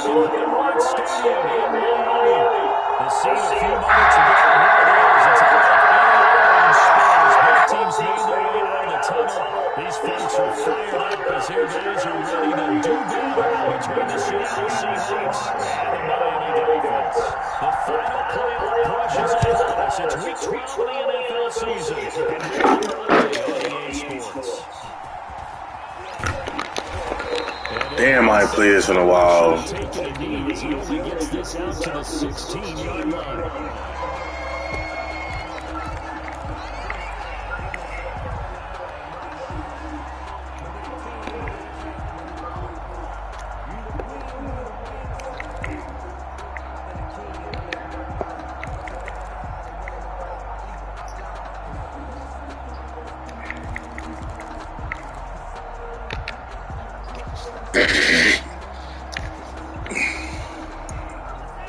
Emirates Stadium in Miami. The scene a few moments ago. Here it is. It's unlike any other in sports. Both teams made their way out of the tunnel. These folks are fired up as their guys are ready to do battle between the Seattle Seahawks and the Miami Dolphins. The final playoff push is upon us. It's week 12 of the NFL season, and we're underway on EA Sports. Damn, I ain't played this in a while. He only gets this out to the 16-yard line.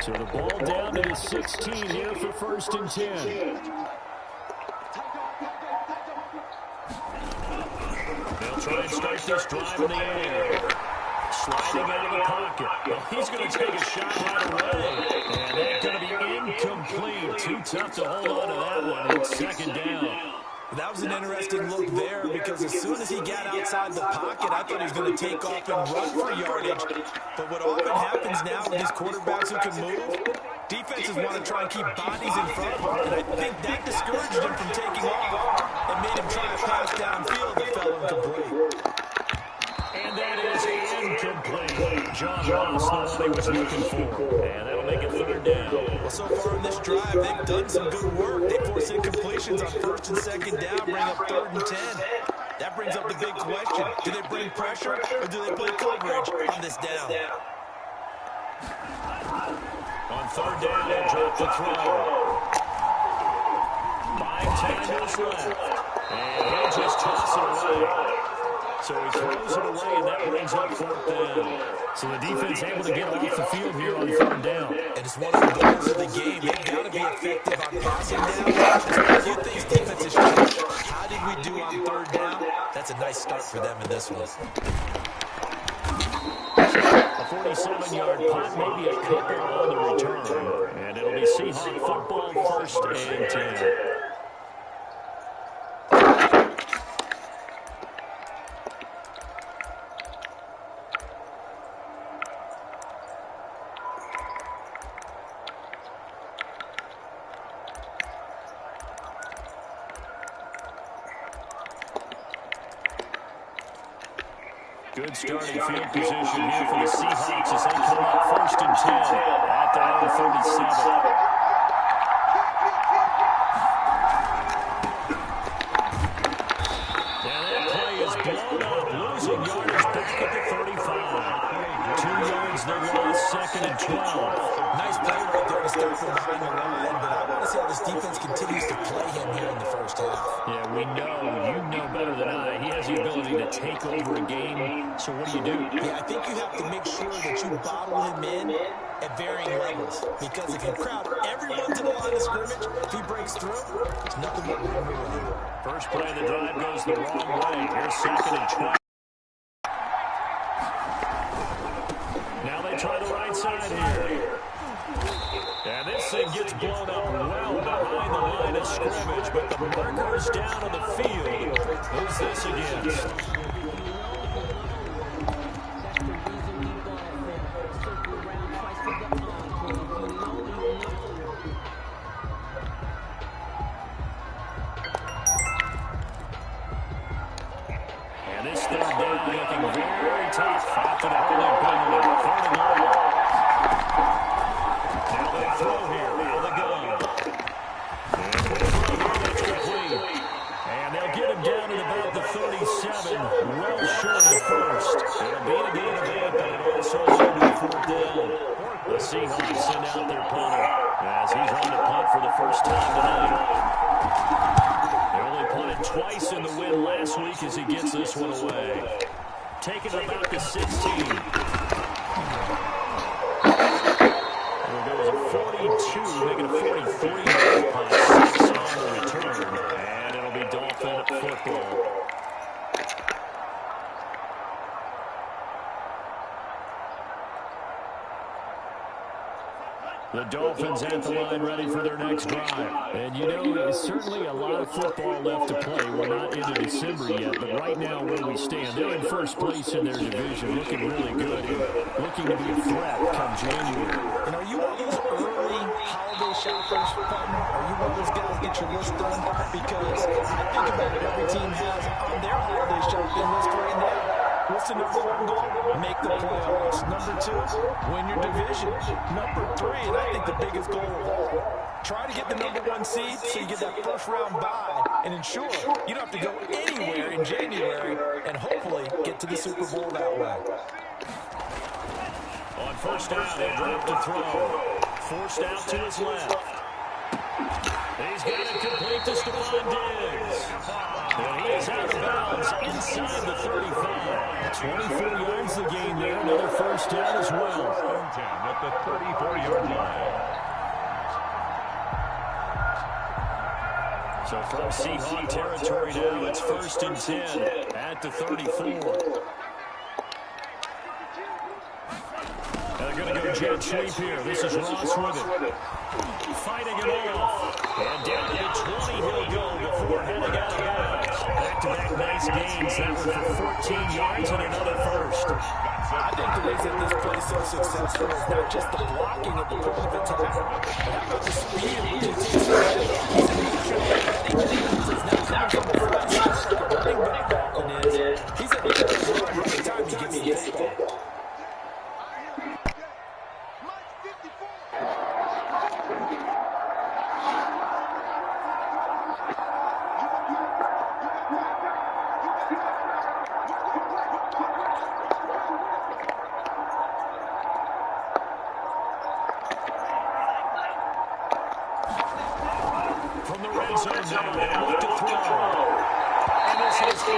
So the ball down to the 16 here for 1st and 10. They'll try and start this drive in the air. Sliding out of the pocket. Well, he's going to take a shot right away. And that's going to be incomplete. Too tough to hold on to that one. It's 2nd down. That was an interesting look there because as soon as he got outside the pocket, I thought he was going to take off and run for yardage. But what often happens now with these quarterbacks who can move, defenses want to try and keep bodies in front of them. And I think that discouraged him from taking off and made him try a pass downfield that fell incomplete. And that is incomplete. John Ross, the one he was looking for. And that'll make it 3rd down. Well, so far in this drive, they've done some good work. They force incompletions on 1st and 2nd down, bring up 3rd and 10. That brings up the big question. Do they bring pressure or do they play coverage on this down? On 3rd down, they drop the throw. 5 tackles left. And he'll just toss it away. So he throws it away, and that brings up 4th down. So the defense able to get off the field here on 3rd down. And it's one of the goals of the game. They've got to be effective on passing down. There's a few things defenses should. How did we do on 3rd down? That's a nice start for them in this one. A 47-yard punt, maybe a couple on the return. And it'll be Seahawk football, 1st and 10. Good starting field position here for the Seahawks as they come up 1st and 10 at their own 37. Now that play is blown up, losing yardage back at the 35. 2 yards they lost, 2nd and 12. Nice play right there to start from behind the line, but I want to see how this defense continues to play him here in the 1st half. Yeah, we know, you know better than I. He has the ability to take over a game. So what do you do? Yeah, I think you have to make sure that you bottle him in at varying levels. Because if you crowd everyone to the line of scrimmage, if he breaks through, there's nothing more we can do with him. First play of the drive goes the wrong way. Here's 2nd and 12. Now they try the right side here. And this thing gets blown up well behind the line of scrimmage, but the marker's down on the field. Who's this against? And this 3rd down looking very tough after the holding penalty. 3rd and long. Now they throw here out of the gun. That's complete. And they'll get him down at about the 37, well short of the 1st. It'll be a gain of 8, but it also will be 4th down. The Seahawks send out their punter as he's on the punt for the first time tonight. They only punted twice in the win last week as he gets this one away. Taking it about the 16. There goes a 42, making a 43 punt. 6 on the return. And it'll be Dolphin football. The Dolphins at the line ready for their next drive. And, you know, there's certainly a lot of football left to play. We're not into December yet, but right now where we stand, they're in first place in their division, looking really good and looking to be a threat come January. And are you one of those early holiday shoppers, Putnam? Are you one of those guys get your list done? Because I think about it, every team has on their holiday shopping list right now. What's the number one goal? Make the playoffs. Number two, win your division. Number three, and I think the biggest goal of all, try to get the number one seed so you get that first round bye and ensure you don't have to go anywhere in January and hopefully get to the Super Bowl that way. On first down, he'll drop to throw. Forced out to his left. He's got it complete to Stephon Diggs. And he is out of bounds inside the 35. 24 yards the gain there. Another first down as well. At the 34-yard line. So from Seahawk territory now, it's 1st and 10 at the 34. They're going to go jet sweep here. This is Ross with it. Fighting him off. And down to the 20 he'll go before heading out of bounds. Back-to-back nice gains. That one for 14 yards and another first. I think the reason this play is so successful is not just the blocking at the point of attack, but how about the speed at which it takes action. He's in motion already. He's now coming from the flat side like a running back often is. He's able to run every time he gets the football.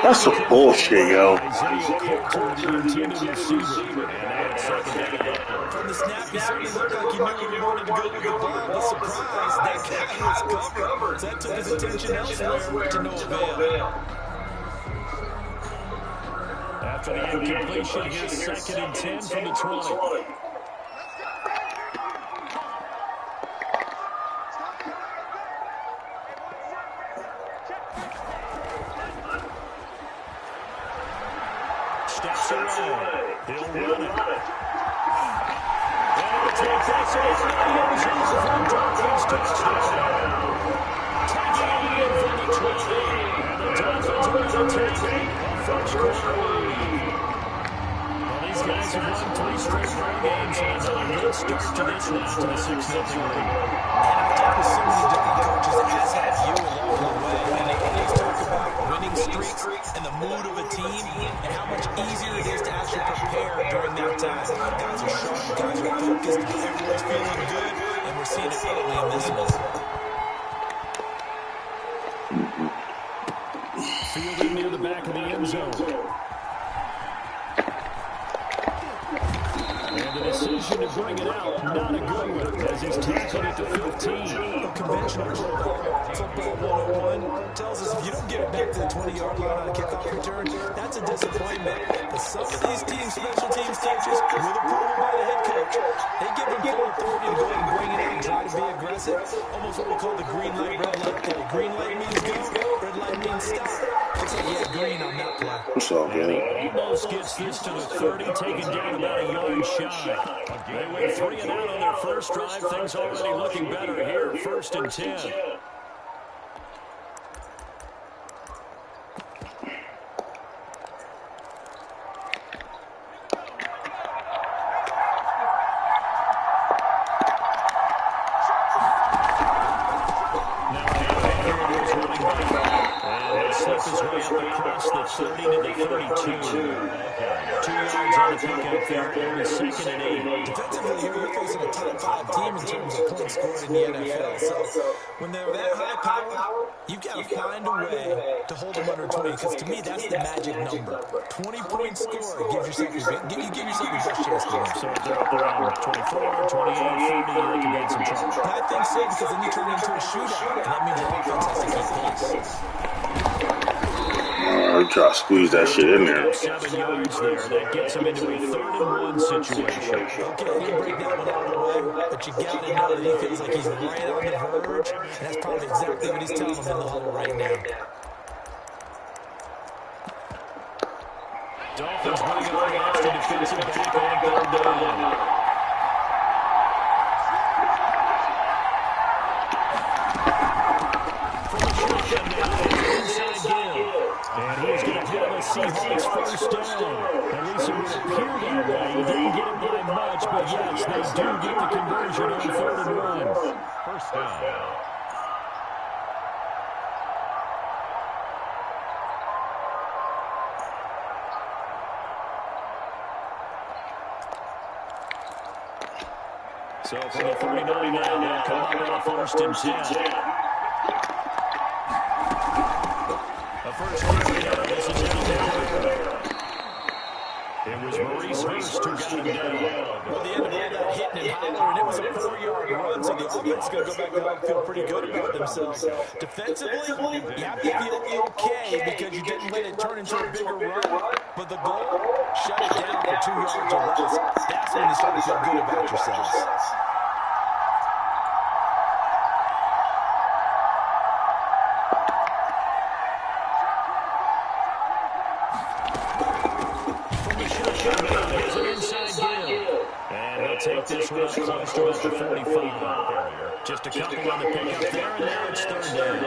That's some bullshit, yo. From the snap, he certainly looked like he knew where he wanted to go with the ball. The surprise, that guy was covered. So that took his attention elsewhere to no avail. After the incompletion, here's 2nd and 10 from the 20. Steps away. He'll run it. And he'll take this over the end zone for a Dolphins touchdown. Taking it in from the 20. And the Dolphins will take a first quarter lead. Well, these guys have won 3 straight ball games, and another good start to this now to the 6-0 lead. And I've talked with so many different coaches, as have you along the way, and they always talk about winning streaks and the mood of a team and how much easier it is to actually prepare during that time. Guys are sharp, guys are focused, everyone's feeling good, and we're seeing it early in this one. Fielding near the back of the end zone. And the decision to bring it out, not a good one, as he's tackled at the 15. A conventional football 101 tells us if you don't get it back to the 20-yard line on a kickoff return, that's a disappointment. But some of these teams, special teams coaches, with approval by the head coach, they give them full authority to go ahead and bring it in and try to be aggressive. Almost what we call the green light, red light play. Green light means go, red light means stop. Looks like he had green on that play. What's up, man? Almost gets this to the 30, taken down about a yard shy. They went 3 and out on their first drive. Things already looking better here. 1st and 10. Across the 30 to the 32. 2 yards on the pickup there. It was 2nd and 8. Defensively here, you're facing a top 5 team in terms of points scored in the NFL. So when they're that high power, you've got to find a way to hold them under 20. Because to me, that's the magic number. 20-point score gives yourself your best chance to win. So if they're up around 24, 28, 30, they can get some trouble. I think so, because then you turn it into a shootout. And that means your offense has to keep pace. Oh, he tried to squeeze that shit in there. 7 yards there. That gets him into a 3rd-and-1 situation. Okay, he didn't break that one all the way, but you got to know that he feels like he's right on the verge, and that's probably exactly what he's telling him in the huddle right now. Dolphins bring on the extra defensive back on 3rd down. And he's going to have a Seahawks 1st down. At least it would appear that way. He didn't get it by much, but yes, they do get the conversion on 3rd-and-1. 1st down. So from the 39 now, they'll come up on a 1st-and-10. A first down. This is down there. It was Maurice Hurst who got him down. Well, the end of all that hitting and hollering, it was a 4-yard run, so the offense is going to go back down and feel pretty good about themselves. Defensively, you have to feel okay because you didn't let it turn into a bigger run. But the goal, shut it down for 2 yards or less. That's when you start to feel good about yourselves. Take this one up close to about the 45. Just a couple on the pickup there, and now it's 3rd down.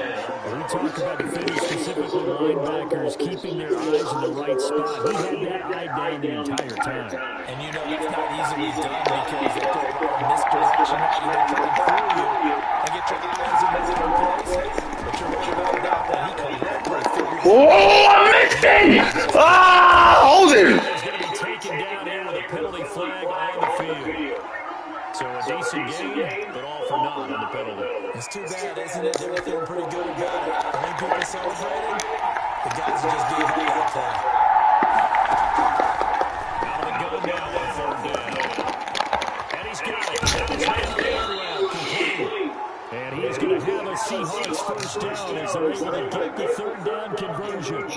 We talk about defenders, specifically linebackers, keeping their eyes in the right spot. He had that eye down the entire time. And you know that's not easily done because they throw a lot of misdirection at you. They try to fool you and get your eyes in the wrong place. But you're right about that. He correctly figured it out. Oh, I'm missing! Ah, hold him! He's going to be taken down here with a penalty flag on the field. So a decent game, but all for naught on the penalty. It's too bad, isn't it? They were feeling pretty good about it. The only people celebrating, the guys who just gave up that play. Out of the gun now on 3rd down. And he's got it. That is complete. And he is going to have a Seahawks 1st down as they're able to get the 3rd down conversion.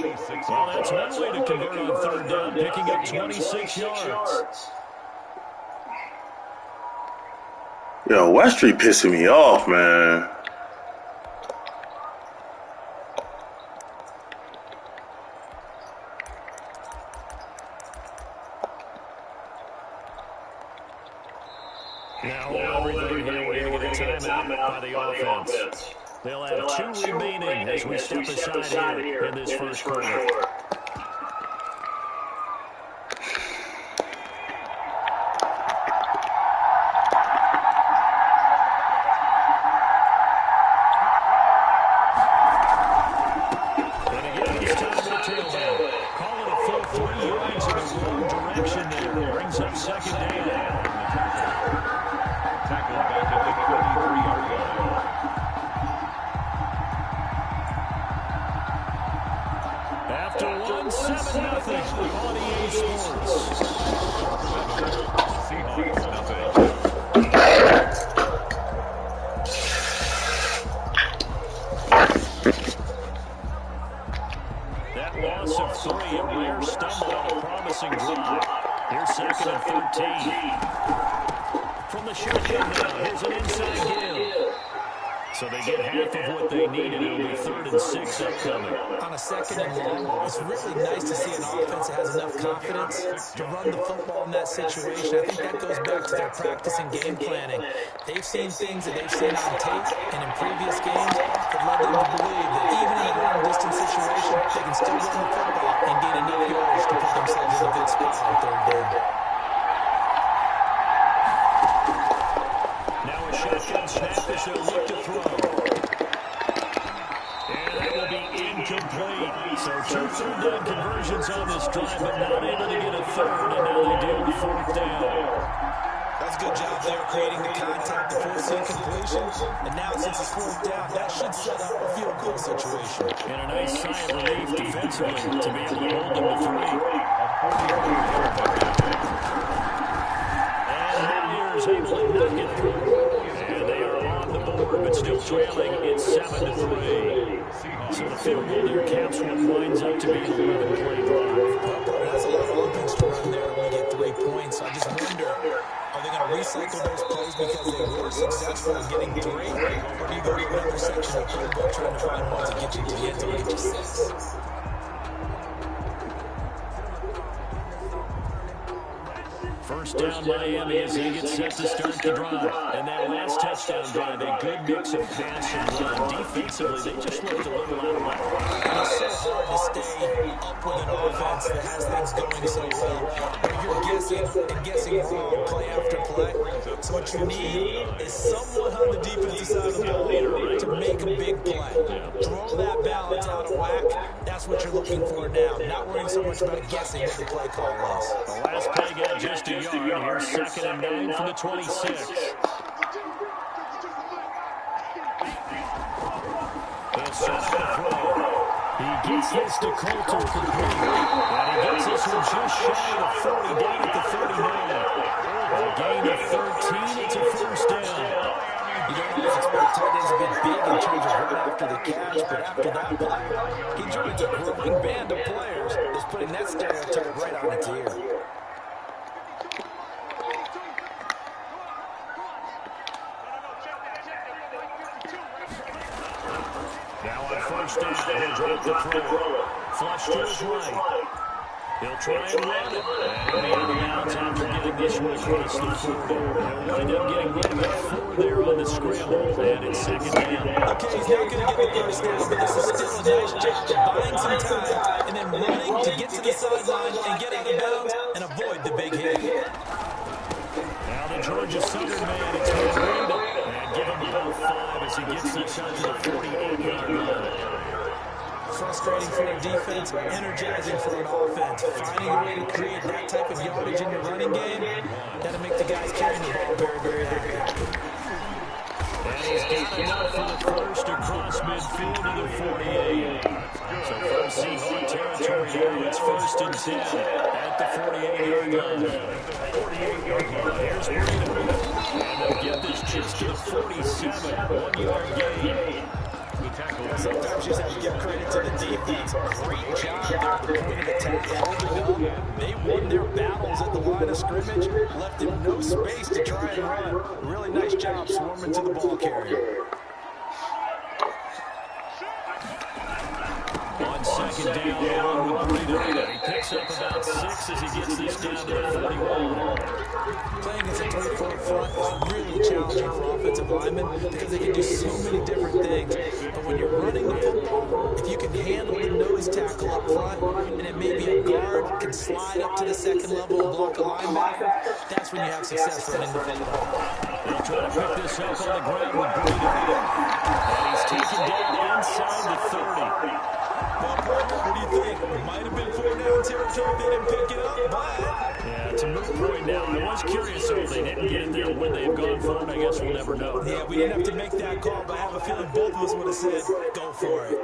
Well, that's one way to convert on 3rd down, picking up 26 yards. Yo, Westry pissing me off, man. Now everything here, we're going to get a timeout by the offense. They'll have 2 remaining as we step aside here in this 1st quarter. So they get half of what they needed. It'll be 3rd and 6 upcoming. On a 2nd and long, it's really nice to see an offense that has enough confidence to run the football in that situation. I think that goes back to their practice and game planning. They've seen things that they've seen on tape and in previous games that led them to believe that even in a long-distance situation, they can still run the football and gain enough yards to put themselves in a good spot on 3rd down. Now a shotgun snap as they'll look to throw. And that will be incomplete. So 2 3rd down conversions on this drive, but not able to get a 3rd, and now they do with 4th down. That's a good job there creating the contact to force incompletion. And now since it's 4th down, that should set up a field goal situation. And a nice sigh of relief defensively to be able to hold them to 3. And Myers able to knock it through. And they are on the board. score, but still trailing. It's 7-3. So the field goal there counts what winds up to be an 11-play drive. Well, partner, that's a lot of offense to run there to only get 3 points. I just wonder, are they going to recycle those plays because they were successful in getting 3? Or do you go to another section of the playbook trying to find ones that get you to the end zone and get you 6? First down, Miami, as they get set to start the drive. And that last touchdown drive, a good mix of pass and run. Defensively, they just looked a little out of whack. It's so hard to stay up with an offense that has things going so well, where you're guessing and guessing wrong play after play. So what you need is someone on the defensive side of the ball to make a big play. Throw that balance out of whack. That's what you're looking for now. Not worrying so much about guessing what the play call was. The last play got just a yard. Here's 2nd and 9 from the 26. He'll set up the throw. He gets this to Coulter for 3. And he gets this one just shy of 40 down at the 39. A gain of 13. It's a first down. You don't always expect tight ends to be big in terms of run after the catch, but after that play, he joins a growing band of players that's putting that stereotype right on its ear. Now on first down, he'll drop the throw. Flush to his right. He'll try and run it. And he'll be out of bounds after getting this one across the 40. He'll wind up getting rid of it 4 there on the scramble. And it's 2nd down. Okay, he's not going to get the first down, but this is still a nice job of buying some time and then running to get to the sideline and get out of bounds and avoid the big hit. Now the Georgia Southern man, it's going to read him. And give him about 5 as he gets this out to the 48-yard line. Frustrating for a defense, energizing for an offense. Finding a way to create that type of yardage in your running game, that'll make the guys carrying the ball very, very happy. And he's got enough for the first across midfield to the 48. So from Seahawk territory now, it's 1st and 10 at the 48-yard line. 48-yard line. Here's Breeden. And they'll get this just to the 47. 1-yard gain. Sometimes you just have to give credit to the defense. Great job there at the point of attack, holding up. They won their battles at the line of scrimmage, left him no space to try and run. Really nice job swarming to the ball carrier. On 2nd down, along with Breeden. He picks up about 6 as he gets this down to the 41. Playing as a 3-4 front is really challenging for offensive linemen because they can do so many different things. But when you're running the football, if you can handle the nose tackle up front, and it may be a guard can slide up to the 2nd level and block a linebacker, that's when you have success running the football. They'll try to pick this up on the ground with Breeden. And he's taken down inside the 30. Well, partner, what do you think? It might have been 4 down territory if they didn't pick it up, but... Yeah, it's a moot point now. I was curious if they didn't get it there when they had gone for it. I guess we'll never know. Yeah, we didn't have to make that call, but I have a feeling both of us would have said, go for it.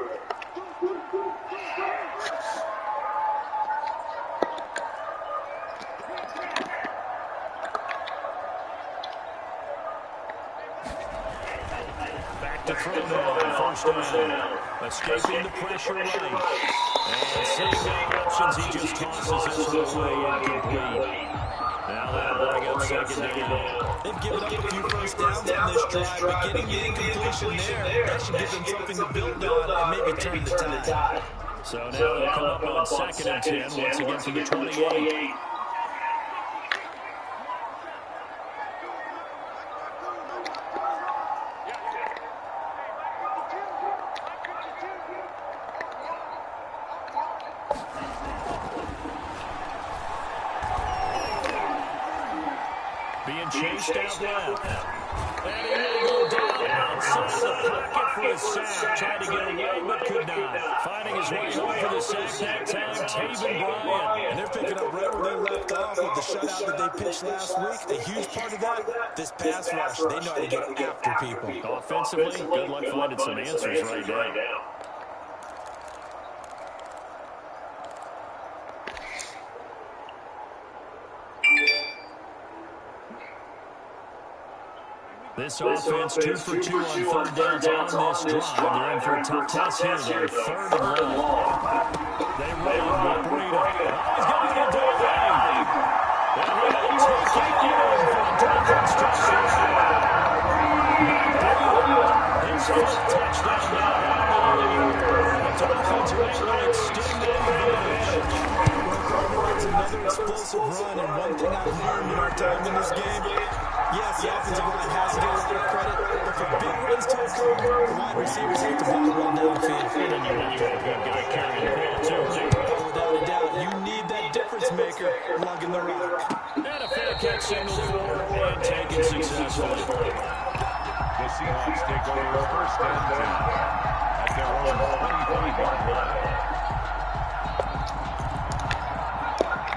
Back to throw now on 1st down. Escaping the pressure right. And seeing no options, he just tosses this one away incomplete. Now that'll bring up 2nd down. They've given up a few first downs on this drive, but getting the incompletion there, that should give them something to build on and maybe turn the tide. So now they'll come up on 2nd and 10, once again from the 28. Being chased out left. And he will go down outside the pocket for a sack. Tried to get away, but could not. Finding his way home for the sack that time, Taven Bryan. And they're picking up right where they left off with the shutout that they pitched last week. A huge part of that, this pass rush. They know how to get after people. Offensively, good luck finding some answers right now. This offense 2 for 2 on third downs on this drive. They're in for a tough test here, though. Third and long. They run with Breida. Oh, he's going to get delayed. And he will take it in for a Dolphins touchdown. His fifth touchdown now on the year. The Dolphins are able to extend that advantage. It's another explosive run, and one thing I've learned in our time in this game, yes, the offensive line has to get a lot of credit, but for big runs to occur, the wide receivers have to block well downfield. And then you want to have a good guy carrying the ball, too. Without a doubt, you need that difference maker lugging the rock. And a fair catch signal for and taken successfully. The Seahawks take over first and 10 at their own 25-yard line.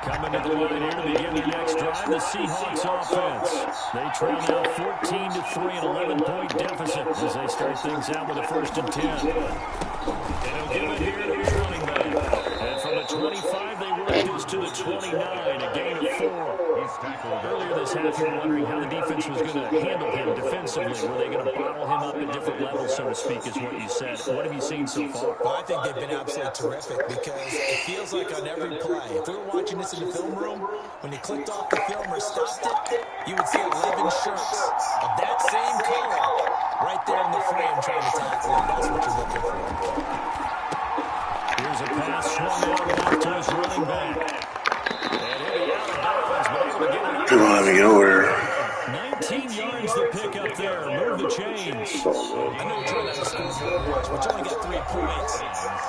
Coming to the line here to begin the next drive, the Seahawks offense. They trail now 14-3, an 11-point deficit as they start things out with a 1st and 10. And he'll give it here to his running back. And from the 25, they work this to the 29, a gain of 4. He's tackled Earlier this half, you were wondering how the defense was going to handle him defensively. Were they going to bottle him up at different levels, so to speak, is what you said. What have you seen so far? Well, I think they've been absolutely terrific because it feels like on every play, if we were watching this in the film room, when you clicked off the film or stopped it, you would see 11 shirts of that same color right there in the frame trying to tackle him. That's what you're looking for. Here's a pass swung out left to his running back. And he'll be out of bounds, but able to get it. Come on, let me go there. 19 yards to pick up there. Move the chains. I know you're trying to score more rush, but you only got 3 points.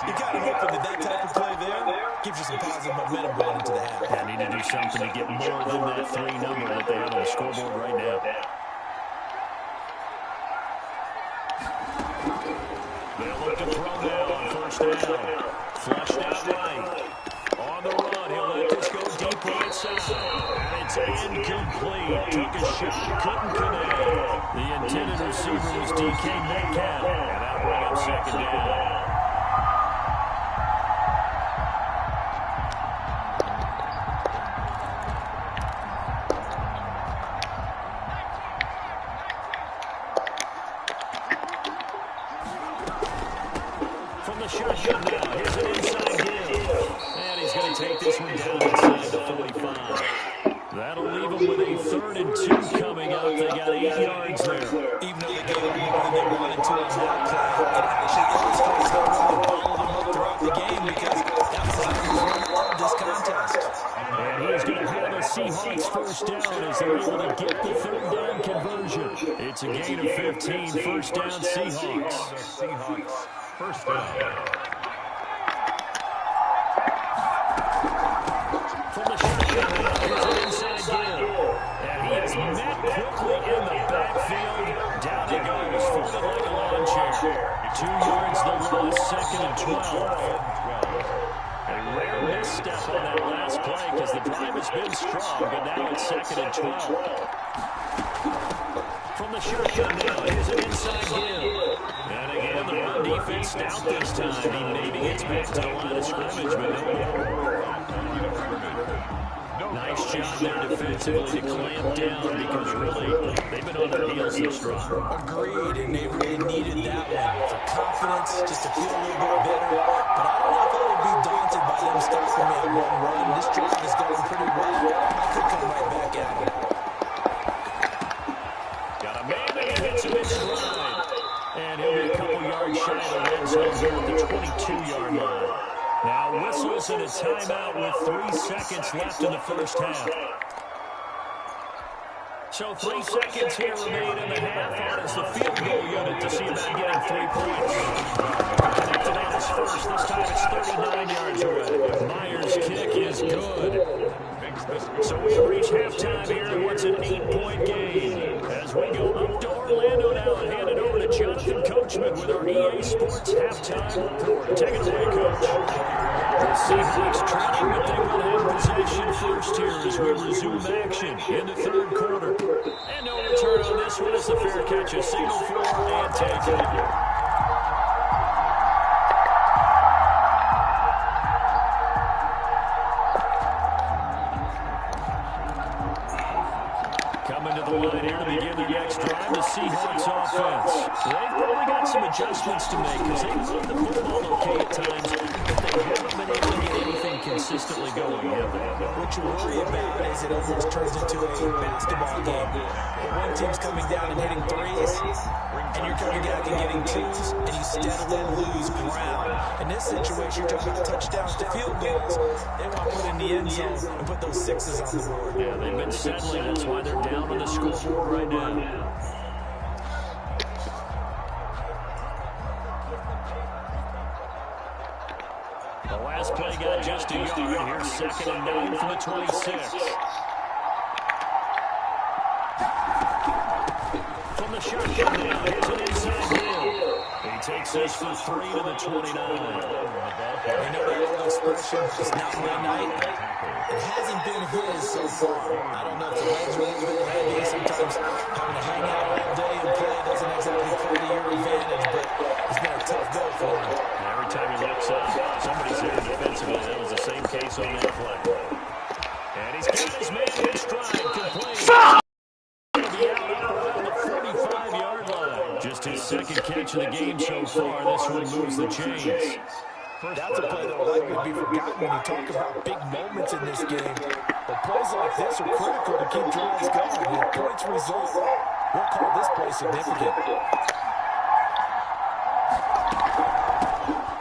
You got to hope that that type of play there gives you some positive momentum going into the half. They need to do something to get more than that 3 number that they have on the scoreboard right now. They'll look to throw now on 1st down. Flushed out right. On the run, he'll let this go deep right side. And it's incomplete. Took a shot, couldn't connect. The intended receiver was DK Metcalf. And that'll bring up 2nd down. From the shotgun now, here's an inside give. And he's going to take this one down inside the 45. That'll leave him with a 3rd and 2 coming up. They got 8 yards there. Even though they gave up more than they wanted to on that play, it actually illustrates how well they balled them up throughout the game because that was the of this contest. And he's going to have a Seahawks 1st down as they're able to get the 3rd down conversion. It's a gain of 15, 1st down Seahawks. The Seahawks first down. From the shotgun, here's an inside give. And he is met quickly in the backfield. Down he goes, folded like a lawn chair. 2 yards the loss, 2nd and 12. A rare misstep on that last play because the drive has been strong, but now it's 2nd and 12. From the shotgun now, here's an inside give. And again, the run defense stout this time. He maybe gets back to the line of scrimmage, but no. Nice job there defensively to clamp down because really, they've been on their heels this drive. Agreed, and they really needed that one for confidence, just to feel a little bit better. But I don't know if I would be daunted by them stopping me on one run. This drive is going pretty well. I could come right back at it. Got a man that hits him in stride. And he'll be a couple yards shy of the red zone here at the 22-yard line. Now whistles and a timeout with 3 seconds left in the 1st half. So 3 seconds here remain in the half as the field goal unit to see about getting 3 points. Connected on his first. This time it's 39 yards away. Myers' kick is good. So we have reached halftime here and what's an 8-point game. As we go up to Orlando now and hand it over to Jonathan Coachman with our EA Sports halftime report. Take it away, Coach. The Seahawks trailing, but they will have possession first here as we resume action in the 3rd quarter. And no return on this one as the fair catch is signal for and taken. Coming to the line here to begin their next drive, the Seahawks offense. They've probably got some adjustments to make because they move the football okay at times, but they haven't been able to get anything consistently going, have they? What you worry about is it almost turns into a basketball game. Where one team's coming down and hitting threes, and you're coming down and getting twos, and you steadily lose ground. In this situation, you're talking about touchdowns to field goals. They want to put in the end zone and put those sixes on the board. Yeah, they've been settling. That's why they're down on the scoreboard right now. The last play got just a yard. Here's 2nd and 9 from the 26. From the shotgun now, here's an inside deal. He takes this for 3 to the 29. You know that old expression, it's not my night. It hasn't been his so far. I don't know if the legs are a little bit heavy. Sometimes having to hang out all day and play doesn't exactly play to your advantage, but it's been a tough go for him. Every time he looks up, somebody's there defensively. That was the same case on that play. And he's got his man in stride, complete. He'll be out around the 45-yard line. Just his 2nd catch of the game so far. This one moves the chains. That's a play that will likely be forgotten when you talk about big moments in this game. But plays like this are critical to keep drives going. If points result, we'll call this play significant.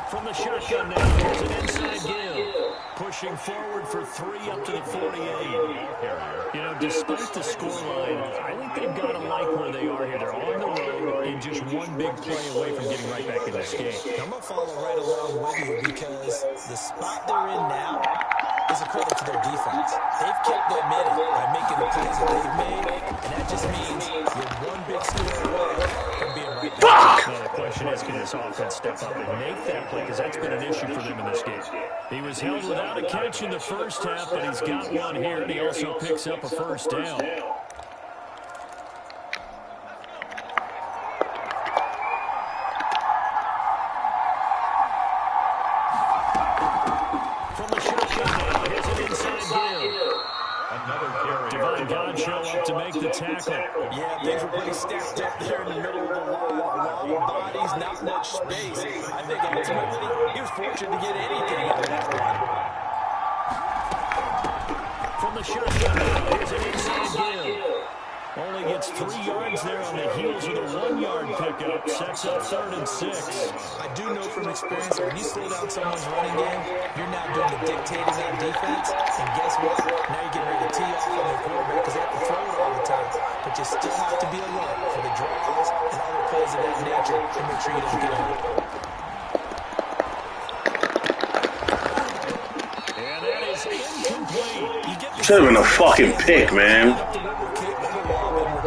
From the shotgun now, here's an inside give. Pushing forward for 3 up to the 48. You know, despite the scoreline, I think they've got to like where they are here. They're on the road and just one big play away from getting right back in this game. I'm going to follow right along with you because the spot they're in now is a credit to their defense. They've kept them in it by making the plays that they've made, and that just means you're one big score away from being right back. Well, the question is, can this offense step up and make that play? Because that's been an issue for them in this game. He was held without a catch in the first half, but he's got one here, and he also picks up a first down. From the shotgun now, here's an inside give. Another carry. Devon Godchaux up to make the tackle. Yeah, things were pretty stacked up there in the middle of the line. A lot of bodies, not much space. I think ultimately he was fortunate to get anything out of that run. From the shotgun now, here's an inside give. Only gets 3 yards there on the heels of the 1-yard pickup. Sets up 3rd and 6. I do know from experience that when you slow down someone's running game, you're now doing the dictating on defense. And guess what? Now you're getting ready to tee off on their quarterback because they have to throw it all the time. But you still have to be alert for the draws and other plays of that nature to make sure you don't get on. And that is incomplete. Should have been a fucking pick, man.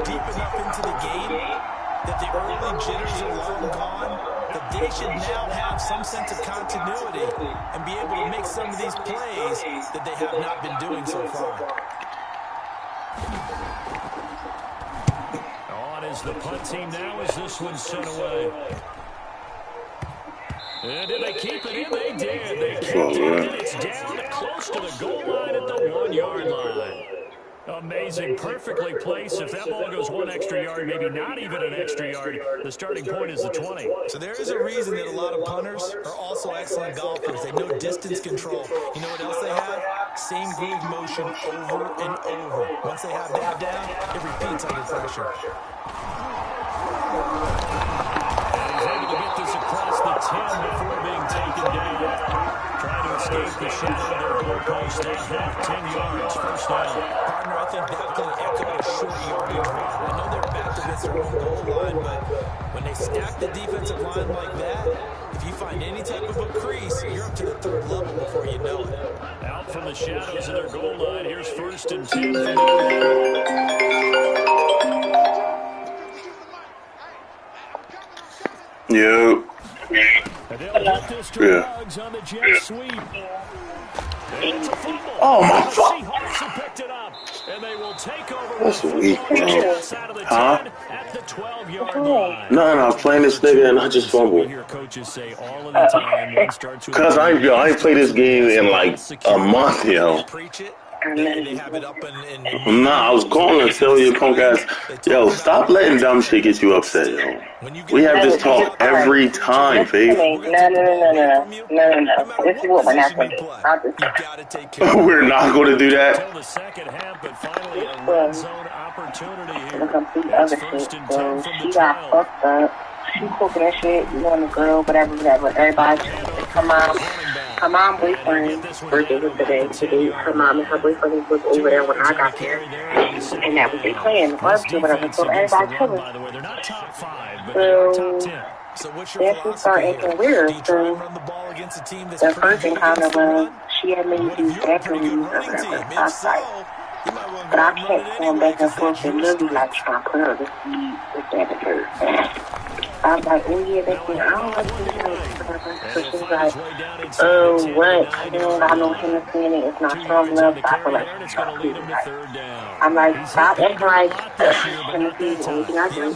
Deep enough into the game that the early jitters are long gone, that they should now have some sense of continuity and be able to make some of these plays that they have not been doing so far. On is the punt team now as this one's sent away. And did they keep it in? They did. They kept it in. It's down close to the goal line at the 1-yard line. Amazing, perfectly placed. If that ball goes 1 extra yard, maybe not even an extra yard, the starting point is the 20. So there is a reason that a lot of punters are also excellent golfers. They know distance control. You know what else they have? Same groove motion over and over. Once they have that down, it repeats under pressure. And he's able to get this across the 10 before being taken down. Trying to escape the shadow of their goalpost at half, 10 yards, first down. Partner, I think that could echo a short yardage run. I know they're backed against their own goal line, but when they stack the defensive line like that, if you find any type of a crease, you're up to the 3rd level before you know it. Out from the shadows of their goal line, here's 1st and 10 from the Yo. And they'll get this to Ruggs on the jet sweep. And it's a fumble. Oh, my The fuck. Seahawks have picked it up. And they will take over That's with weak, football bro. just outside of the 10 Huh? at the 12-yard line. No, I was playing this nigga and I just We fumbled. hear coaches say all of the time, one starts with Cause I ain't played this game in like a month, yo. Preach it. They have it up and Nah, I was calling to tell your punk ass, yo, stop letting dumb shit get you upset, yo. We have this talk every time, Faith. No. This is what we're not going to do. You've got to take care of We're not going to do that. Till the second half, but finally a red zone opportunity here. The complete That's other shit. first and 10 So from she the got 12. fucked up. She cooking that shit. You want a girl, whatever. Everybody, her mom boyfriend birthday was today. Her mom and her boyfriend was over there when I got there. And that was their plan, the barbecue, whatever. So everybody chilling. By the way, they're not top 5, but they are top 10. So what's your then she started acting weird. So the first encounter was she had made these accolades or whatever. So I was like, but I kept going back and forth and literally like trying to put her to sleep with that and her. I was like, oh yeah, that's it. I don't like this whatever. So she was like, oh, what? I know Hennessy in it. It's not strong enough. So I feel like she's not clear. I'm like, stop acting like Hennessy is the only thing I do. I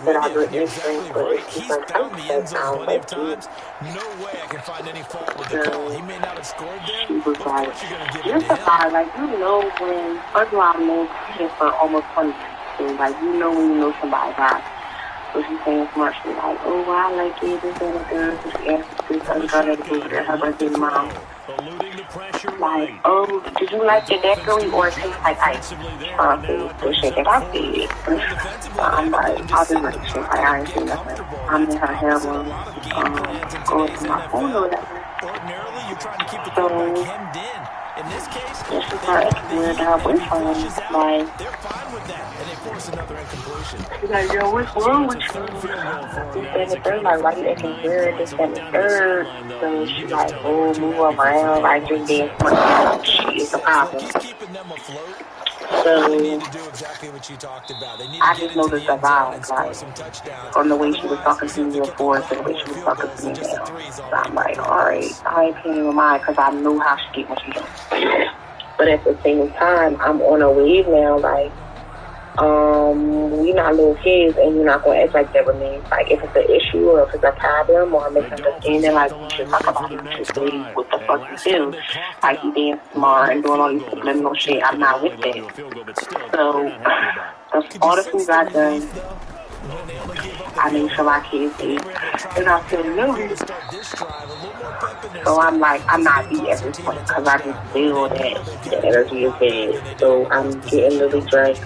said I'll do it next drink, but she's like, I don't like you. No way I can find any fault with the call. He may not have scored there. She was like, you're surprised. Like, you know when, first of all, I know him for almost 20 years. So, like, you know when you know somebody died. So she's saying smart shit like, oh, well, I like it, this, that, and that. So she asked this other girl that was there, her birthday tomorrow. Like, oh, did you like your daiquiri or it tastes like ice? So shit that I said. So I'm like, I'll do like shit. Like, I ain't say nothing. I'm in her hair room, going to my phone or whatever. So, in this case, she started weird her boyfriend. Like, she's like, yo, what's wrong with you? This, that, and the third. Like, why you acting weird? This, that, and the third. So she's like, oh, move around. Like, just dance. She is a problem. So, I just noticed the vibe, like, from the way she was talking to me before to the way she was talking to me now. So I'm like, alright, I ain't paying with mine because I know how she get when she does. But at the same time, I'm on a wave now, like, we're not little kids and you're not going to act like that with me. Like, if it's an issue or if it's a problem or a misunderstanding, like, we should talk about it. We should say what the fuck you do. Like, you being smart and doing all these subliminal shit. I'm not with that. So, all the things I've done, I made sure my kids ate. And I said, no. So I'm like, I'm not beat at this point because I just feel that the energy is bad. So I'm getting really dressed.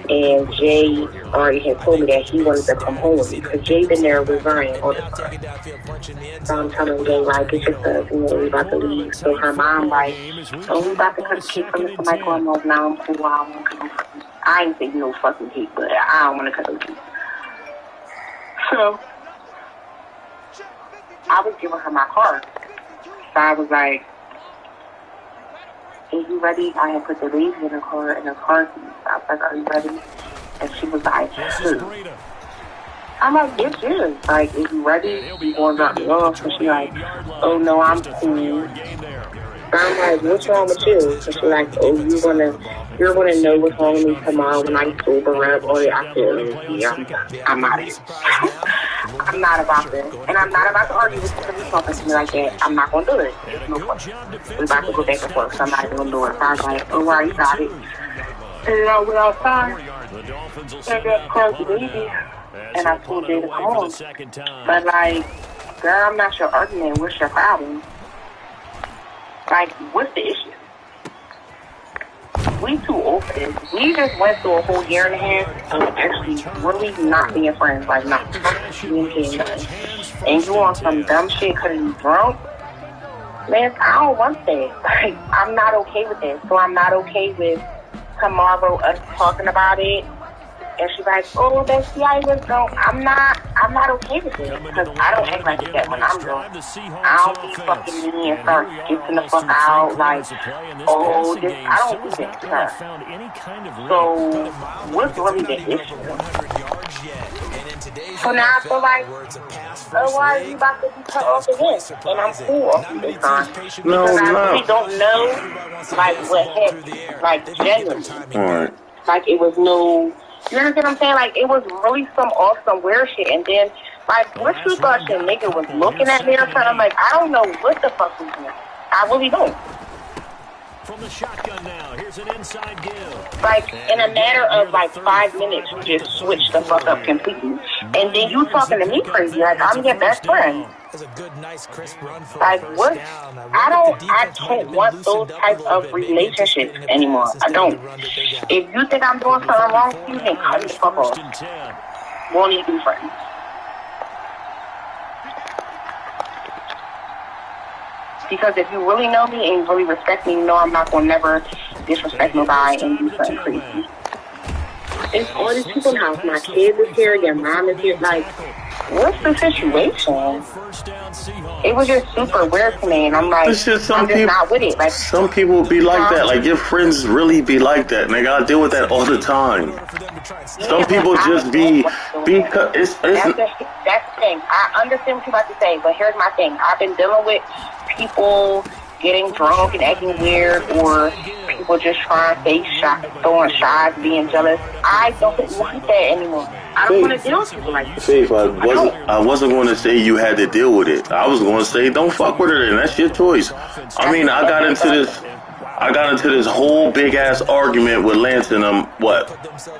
And Jay already had told me that he wanted to come home with me because Jay been there with Ryan all the time. So I'm telling Jay, like, get your stuff, you know, we about to leave. So her mom, like, oh, we about to cut the cake from Mr. Michael. I'm like, now I'm cool. I ain't think no fucking cake, but I don't want to cut no cake. So I was giving her my car. So I was like, are you ready? I had put the baby in the car seat. I was like, are you ready? And she was like, who? I'm like, yes, yes. Like, is you ready? You want to drop me off? And she like, oh, no, I'm cool. I'm like, what's wrong with you? And she like, oh, you're gonna know what's wrong with me tomorrow when I sober up. Or I feel I'm not it. I'm not about this. And I'm not about to argue with you because you're talking to me like that. I'm not going to do it. It's no fun. We're about to go back and forth. Somebody's going to do it. So I was like, oh, well, you got it. And I went outside and got called the baby. And I told Jay to come home. But, like, girl, I'm not your argument. What's your problem? Like, what's the issue? We too old for this. We just went through a whole year and a half of actually really not being friends. Like, not communicating nothing. And you on some dumb shit because you drunk? Man, I don't want that. Like, I'm not okay with this. So I'm not okay with tomorrow us talking about it. And she's like, oh, that's the I was drunk. I'm not okay with it. Because I don't act like that when I'm drunk. I don't be fucking me and start skipping the fuck out. Like, oh, this, I don't do that stuff. So, what's really the issue? So now I feel like, oh, why are you about to be cut off again? And I'm cool off this time. Because I really don't know, like, what happened. Like, genuinely. Alright. Like, it was no... You understand what I'm saying? Like, it was really some weird shit. And then, like, what you thought your nigga was looking at me or something? I'm like, I don't know what the fuck was doing. I really don't. from the shotgun now. Here's an inside give. Like, in a matter of, like, 5 minutes, you just switch the fuck up completely. And then you talking to me crazy, like, I'm your best friend. That's a good, nice, crisp run for like, what? I don't want those types of relationships anymore. I don't. If you think I'm doing something wrong with you, then cut the fuck off. Won't even be friends. Because if you really know me and you really respect me, you know I'm not going to never disrespect nobody and do something crazy. It's all these people in the house. My kids is here, your mom is here. Like, what's the situation? It was just super weird to me, and I'm like, I'm just not with it. Like, some people be like that. Like, your friends really be like that, and they gotta deal with that all the time. Some people just be because that's the thing. I understand what you're about to say, but here's my thing. I've been dealing with people getting drunk and acting weird, or people just trying to face shots, throwing shots, being jealous. I don't want that anymore. I don't want to deal with people like that. Faith, I wasn't going to say you had to deal with it. I was going to say don't fuck with her, and that's your choice. I mean, I got into this whole big ass argument with Lance and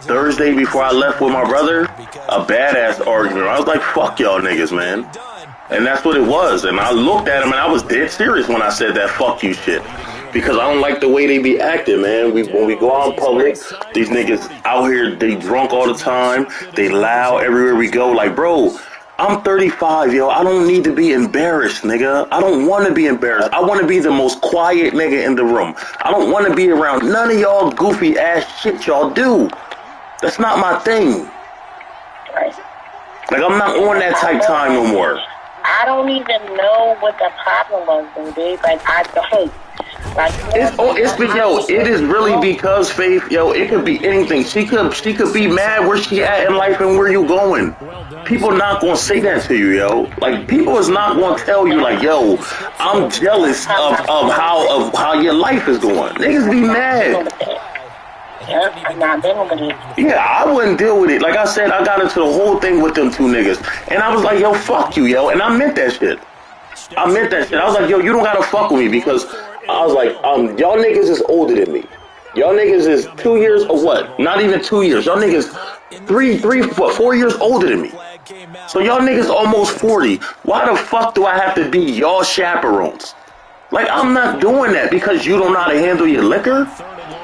Thursday before I left with my brother. A badass argument. I was like, fuck y'all niggas, man. And that's what it was. And I looked at him and I was dead serious when I said that fuck you shit. Because I don't like the way they be acting, man. When we go out in public, these niggas out here, they drunk all the time. They loud everywhere we go. Like, bro, I'm 35, yo. I don't need to be embarrassed, nigga. I don't want to be embarrassed. I want to be the most quiet nigga in the room. I don't want to be around none of y'all goofy ass shit y'all do. That's not my thing. Like, I'm not on that type time no more. I don't even know what the problem was, dude. Like, I don't. Like, it is really because, Faith, yo, it could be anything. She could be mad where she at in life and where you going. People not gonna say that to you, yo. Like, people is not gonna tell you, like, yo, I'm jealous of how your life is going. Niggas be mad. Yeah, I wouldn't deal with it. Like I said, I got into the whole thing with them two niggas. And I was like, yo, fuck you, yo. And I meant that shit. I was like, yo, you don't gotta fuck with me because I was like, y'all niggas is older than me. Y'all niggas is 2 years or what? Not even 2 years. Y'all niggas 4 years older than me. So y'all niggas almost 40. Why the fuck do I have to be y'all chaperones? Like, I'm not doing that because you don't know how to handle your liquor.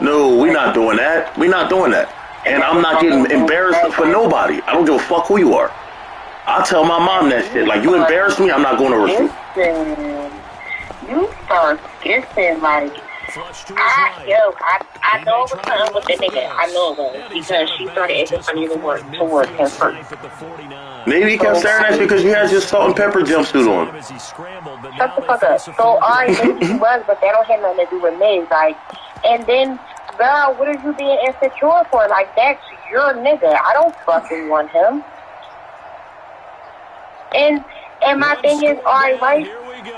No, we not doing that. We not doing that. And I'm not getting embarrassed for nobody. I don't give a fuck who you are. I'll tell my mom that shit. Like, you embarrass me, I'm not going to receive. You start kissing, like, I know it was something with the nigga. I know it was. Because she started acting funny towards him first. Maybe he kept staring at you because you had your salt and pepper jumpsuit on. Shut the fuck up. So, alright, maybe she was, but that don't have nothing to do with me. Like, and then, girl, what are you being insecure for? Like, that's your nigga. I don't fucking want him. And my thing is, alright, right?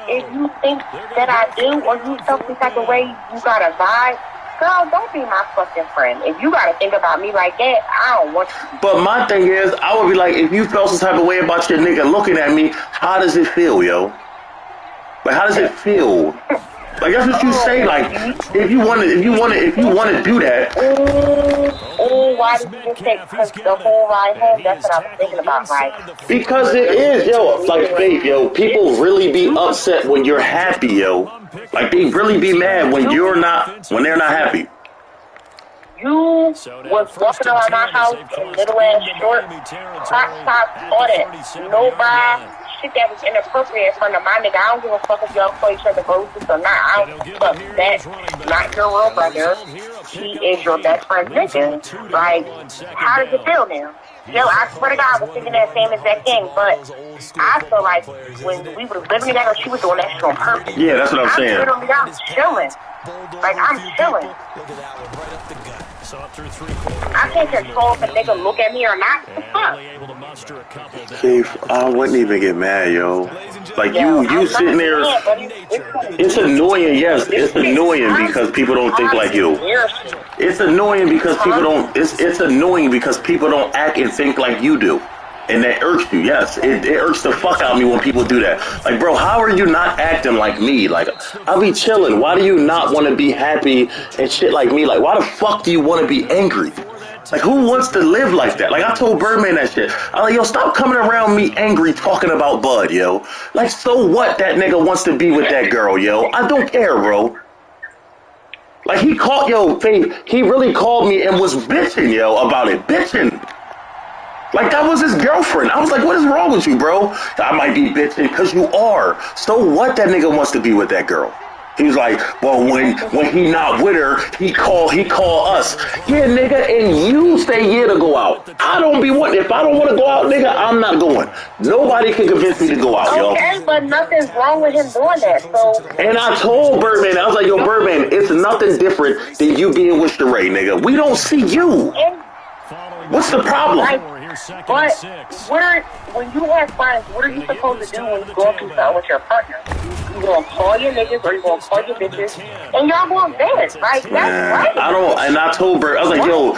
If you think that I do, or you feel some type of way, you got a vibe, girl, don't be my fucking friend. If you gotta think about me like that, I don't want you. But my thing is, I would be like, if you felt some type of way about your nigga looking at me, how does it feel, yo? Like, how does it feel? Like, that's what you say. Like, if you want to do that. Why did you just say? Because the whole ride home, that's what I was thinking about. Like, because it is, yo. Like, Faith, yo. People really be upset when you're happy, yo. Like, they really be mad when they're not happy. You was walking around my house in little ass short, crop tops, all that. No bra. Shit that was inappropriate in front of my nigga. I don't give a fuck if y'all call each other groceries or not. I don't fuck that. Not your real brother. He is your best friend's nigga. Like, how does it feel now? Yo, I swear to God, I was thinking that same exact thing, but I feel like when we was living together, she was doing that shit on purpose. Yeah, that's what I'm saying. I'm chilling. Like, I'm chilling. I can't control if a nigga look at me or not. What the fuck? Faith, I wouldn't even get mad, yo. Like, you sitting there. It's annoying, yes. It's annoying because people don't think like you. It's annoying because people don't. It's annoying because people don't act and think like you do. And that irks you, yes. It irks the fuck out of me when people do that. Like, bro, how are you not acting like me? Like, I'll be chilling. Why do you not want to be happy and shit like me? Like, why the fuck do you want to be angry? Like, who wants to live like that? Like, I told Birdman that shit. I was like, yo, stop coming around me angry talking about Bud, yo. Like, so what that nigga wants to be with that girl, yo? I don't care, bro. Like, he called, yo, Faith, he really called me and was bitching, yo, about it. Bitching. Like, that was his girlfriend. I was like, what is wrong with you, bro? I might be bitching because you are. So what that nigga wants to be with that girl? He was like, well, when he not with her, he call us. Yeah, nigga, and you say yeah to go out. I don't be wanting. If I don't want to go out, nigga, I'm not going. Nobody can convince me to go out, yo. Okay, but nothing's wrong with him doing that, so. And I told Birdman, I was like, yo, Birdman, it's nothing different than you being with Sheree, nigga. We don't see you. What's the problem? Like, but when you have friends, what are you supposed to do when you go through something with your partner? You gonna call your niggas or you gonna call your bitches, and y'all gonna dance? Like, that's right. I don't. And I told Bird, I was like, yo,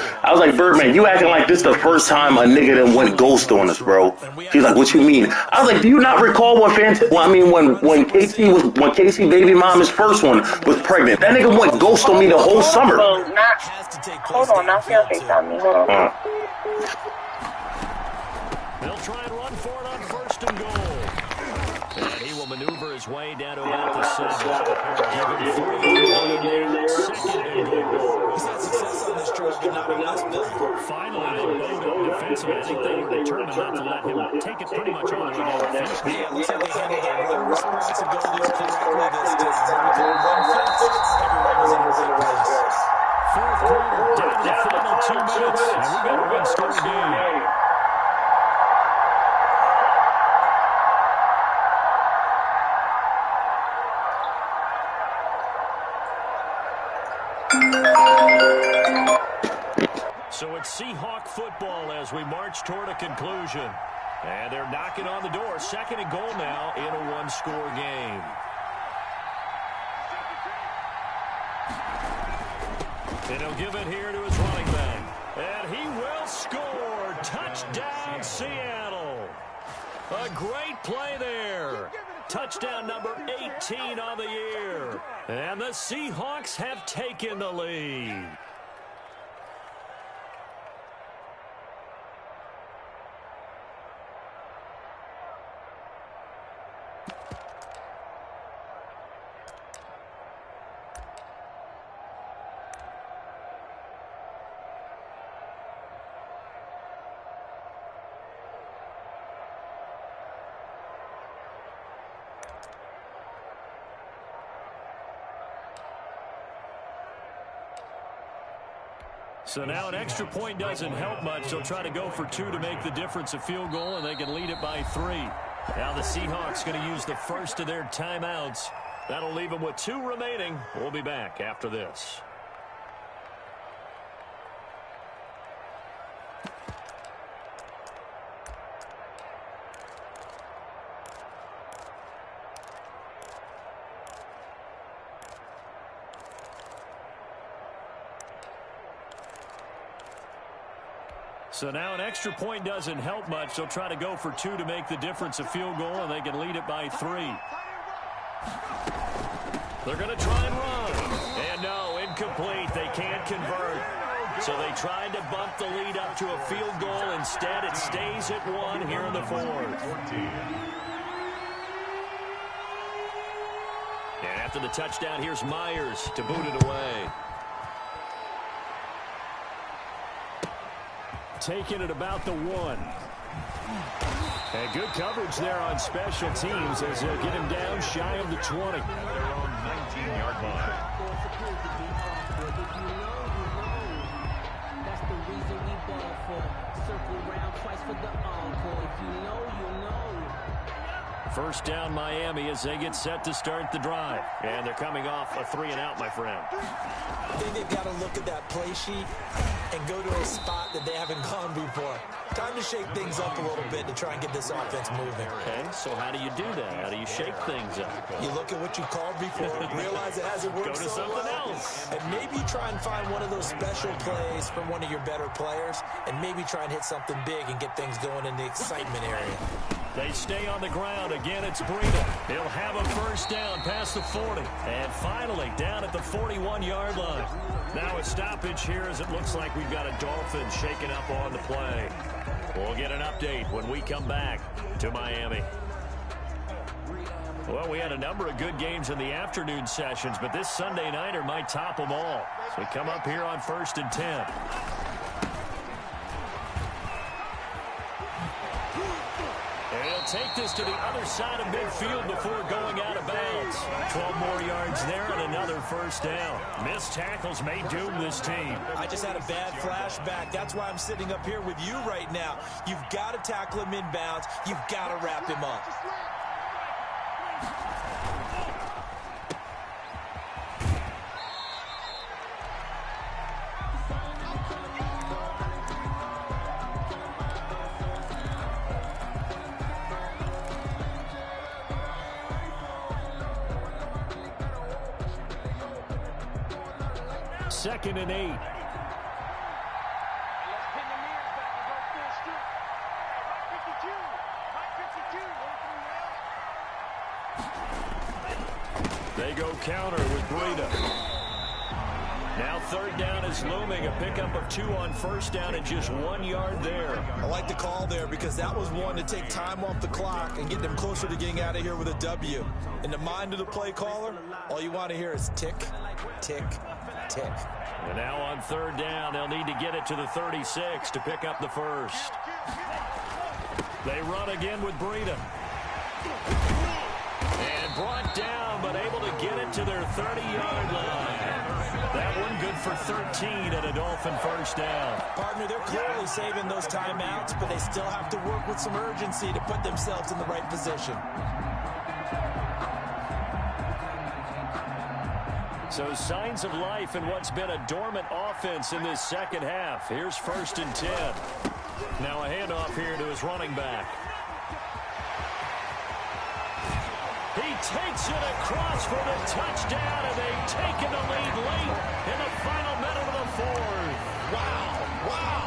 Birdman, you acting like this the first time a nigga done went ghost on us, bro. He's like, what you mean? I was like, do you not recall when Casey baby mom, his first one, was pregnant? That nigga went ghost on me the whole summer. Hold on, now fiance on me. Hold on. They'll try and run for it on first and goal. And he will maneuver his way down to about the 7. Give him 3 second and goal. He's had success on this drive, but not enough. Finally, they moved up defensively. I think they were determined not to let him take it pretty much all the way down the field. Yeah, it looks like they handled their run responsibilities correctly this time. Every time one fits, everyone was in the right place. Fourth quarter, down to the final 2 minutes, and we've got a one-score game. So it's Seahawk football as we march toward a conclusion. And they're knocking on the door. Second and goal now in a one-score game. And he'll give it here to his running back. And he will score. Touchdown, Seattle. A great play there. Touchdown number 18 on the year. And the Seahawks have taken the lead. So now an extra point doesn't help much. They'll try to go for 2 to make the difference a field goal, and they can lead it by 3. Now the Seahawks going to use the first of their timeouts. That'll leave them with 2 remaining. We'll be back after this. So now an extra point doesn't help much. They'll try to go for 2 to make the difference a field goal, and they can lead it by 3. They're going to try and run. And no, incomplete. They can't convert. So they tried to bump the lead up to a field goal. Instead, it stays at 1 here in the 4th. And after the touchdown, here's Myers to boot it away. Taking it about the 1. And good coverage there on special teams as they'll get him down shy of the 20. Their own 19-yard line. That's the reason we ball for. Circle round twice for the encore. If you know, you know. First down Miami as they get set to start the drive. And they're coming off a 3-and-out, my friend. I think they've got to look at that play sheet and go to a spot that they haven't gone before. Time to shake things up a little bit to try and get this offense moving. Okay, so how do you do that? How do you shake things up? You look at what you called before, realize it hasn't worked Go to so something well, else. and maybe try and find one of those special plays from one of your better players, and maybe try and hit something big and get things going in the excitement area. They stay on the ground. Again, it's Breida. He'll have a first down past the 40. And finally, down at the 41-yard line. Now a stoppage here as it looks like we've got a Dolphin shaking up on the play. We'll get an update when we come back to Miami. Well, we had a number of good games in the afternoon sessions, but this Sunday nighter might top them all. So we come up here on 1st and 10. Take this to the other side of midfield before going out of bounds. 12 more yards there and another first down. Missed tackles may doom this team. I just had a bad flashback. That's why I'm sitting up here with you right now. You've got to tackle him inbounds. You've got to wrap him up. Second and 8. They go counter with Breida. Now third down is looming. A pickup of 2 on first down and just 1 yard there. I like the call there because that was one to take time off the clock and get them closer to getting out of here with a W. In the mind of the play caller, all you want to hear is tick, tick, tick. And now on third down, they'll need to get it to the 36 to pick up the first. They run again with Breida. And brought down, but able to get it to their 30-yard line. That one good for 13 and a Dolphin first down. Partner, they're clearly saving those timeouts, but they still have to work with some urgency to put themselves in the right position. So signs of life in what's been a dormant offense in this second half. Here's 1st and 10. Now a handoff here to his running back. He takes it across for the touchdown, and they've taken the lead late in the final minute of the fourth. Wow, wow.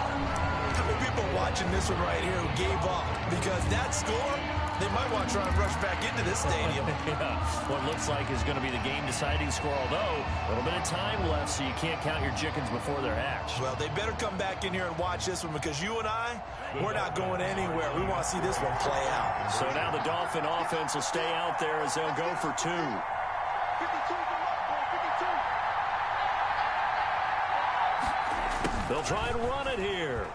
How many people watching this one right here who gave up? Because that score, they might want to try and rush back into this stadium. Yeah, what looks like is going to be the game-deciding score, although a little bit of time left, so you can't count your chickens before they're hatched. Well, they better come back in here and watch this one because you and I, we're not going anywhere. We want to see this one play out. So now the Dolphin offense will stay out there as they'll go for 2. They'll try and run it here.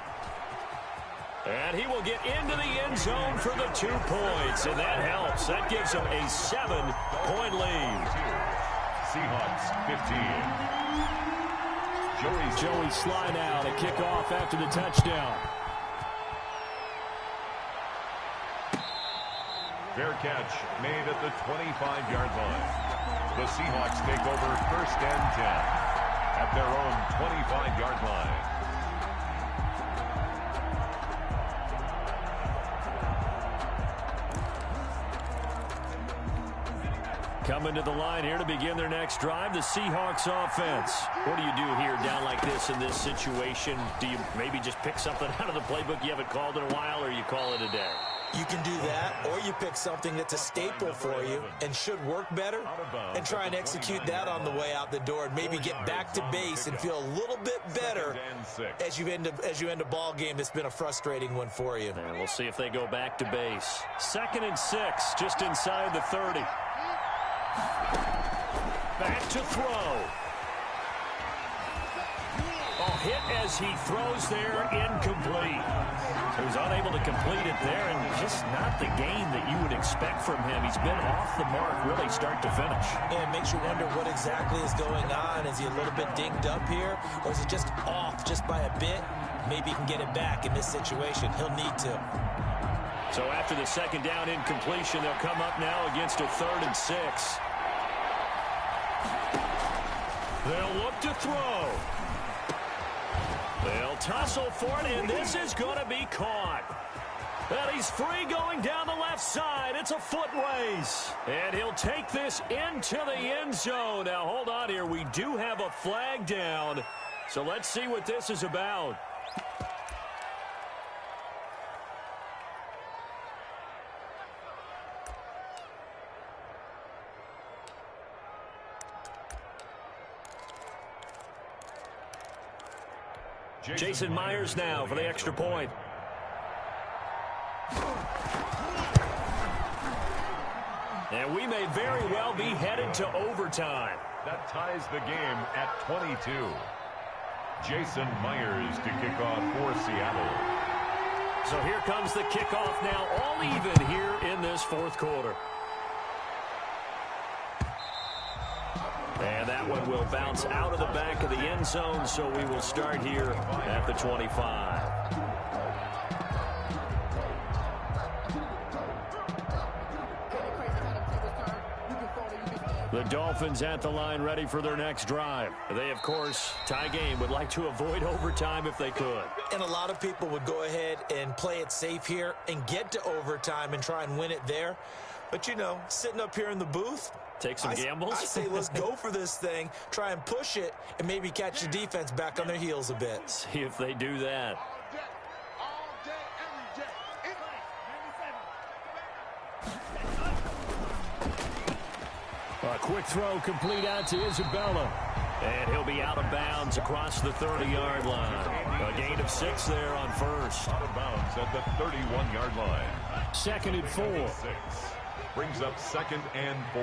And he will get into the end zone for the 2 points, and that helps. That gives them a 7-point lead. Seahawks 15. Joey slide out, a kickoff after the touchdown. Fair catch made at the 25-yard line. The Seahawks take over 1st and 10 at their own 25-yard line. Coming to the line here to begin their next drive, the Seahawks offense. What do you do here down like this in this situation? Do you maybe just pick something out of the playbook you haven't called in a while, or you call it a day? You can do that, or you pick something that's a staple for you and should work better and try and execute that on the way out the door and maybe get back to base and feel a little bit better as you end a ball game that's been a frustrating one for you. And we'll see if they go back to base. 2nd and 6, just inside the 30. Back to throw. Oh, hit as he throws there, incomplete. He was unable to complete it there, and just not the game that you would expect from him. He's been off the mark really start to finish. And it makes you wonder what exactly is going on. Is he a little bit dinged up here, or is he just off just by a bit? Maybe he can get it back in this situation. He'll need to. So after the 2nd down incompletion, they'll come up now against a 3rd and 6. They'll look to throw. They'll tussle for it, and this is going to be caught. He's free going down the left side. It's a foot race. And he'll take this into the end zone. Now, hold on here. We do have a flag down. So let's see what this is about. Jason Myers now for the extra point. And we may very well be headed to overtime. That ties the game at 22. Jason Myers to kick off for Seattle. So here comes the kickoff now, all even here in this fourth quarter. And that one will bounce out of the back of the end zone, so we will start here at the 25. The Dolphins at the line ready for their next drive. They, of course, tie game, would like to avoid overtime if they could. And a lot of people would go ahead and play it safe here and get to overtime and try and win it there. But, you know, sitting up here in the booth, take some gambles. I say let's go for this thing, try and push it, and maybe catch the defense back on their heels a bit. See if they do that. A quick throw complete out to Isabella. And he'll be out of bounds across the 30-yard line. A gain of 6 there on first. Out of bounds at the 31-yard line. 2nd and 4. 6. Brings up 2nd and 4.